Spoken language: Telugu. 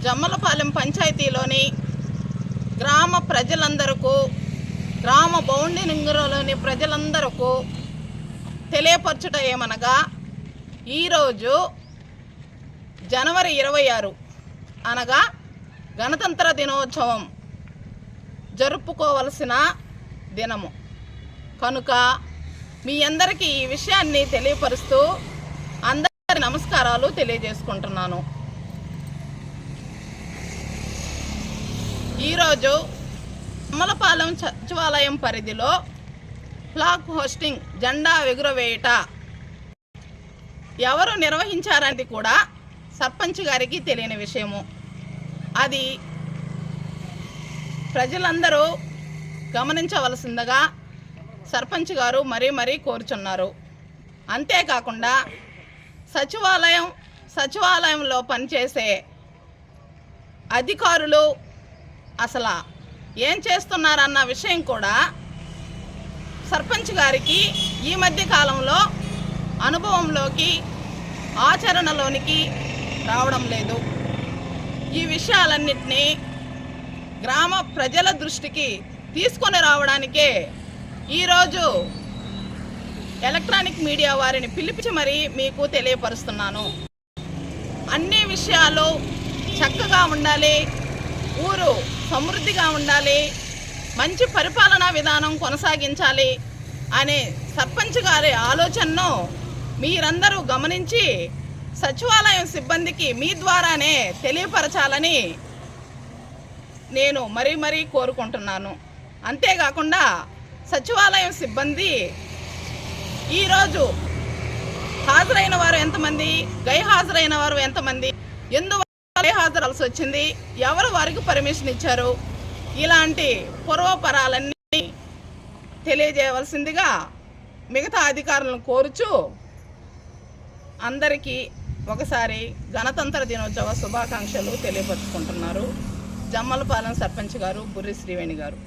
జమ్మలపాలెం పంచాయతీలోని గ్రామ ప్రజలందరకు, గ్రామ బౌండరీలోని ప్రజలందరకు తెలియపరచుట ఏమనగా, ఈరోజు జనవరి 26 అనగా గణతంత్ర దినోత్సవం జరుపుకోవలసిన దినము కనుక మీ అందరికీ ఈ విషయాన్ని తెలియపరుస్తూ అందరి నమస్కారాలు తెలియజేసుకుంటున్నాను. ఈరోజు జమ్మలపాలెం సచివాలయం పరిధిలో ఫ్లాగ్ హోస్టింగ్, జెండా ఎగురవేయుట ఎవరు నిర్వహించారనేది కూడా సర్పంచ్ గారికి తెలియని విషయము. అది ప్రజలందరూ గమనించవలసిందిగా సర్పంచ్ గారు మరీ కోరుచున్నారు. అంతేకాకుండా సచివాలయంలో పనిచేసే అధికారులు అసలు ఏం చేస్తున్నారన్న విషయం కూడా సర్పంచ్ గారికి ఈ మధ్య కాలంలో అనుభవంలోకి, ఆచరణలోనికి రావడం లేదు. ఈ విషయాలన్నింటినీ గ్రామ ప్రజల దృష్టికి తీసుకొని రావడానికే ఈరోజు ఎలక్ట్రానిక్ మీడియా వారిని పిలిపించి మరీ మీకు తెలియపరుస్తున్నాను. అన్ని విషయాలు చక్కగా ఉండాలి, ఊరు సమృద్ధిగా ఉండాలి, మంచి పరిపాలనా విధానం కొనసాగించాలి అనే సర్పంచ్ గారి ఆలోచనను మీరందరూ గమనించి సచివాలయం సిబ్బందికి మీ ద్వారానే తెలియపరచాలని నేను మరీ కోరుకుంటున్నాను. అంతేకాకుండా సచివాలయం సిబ్బంది ఈరోజు హాజరైన వారు ఎంతమంది, గైహాజరైన వారు ఎంతమంది, ఎందువల్ల గైహాజరాల్సి వచ్చింది, ఎవరు వారికి పర్మిషన్ ఇచ్చారు, ఇలాంటి పూర్వపరాలన్నీ తెలియజేయవలసిందిగా మిగతా అధికారులను కోరుచు అందరికీ ఒకసారి గణతంత్ర దినోత్సవ శుభాకాంక్షలు తెలియపరుచుకుంటున్నారు జమ్మలపాలెం సర్పంచ్ గారు బుర్రి శ్రీవేణి గారు.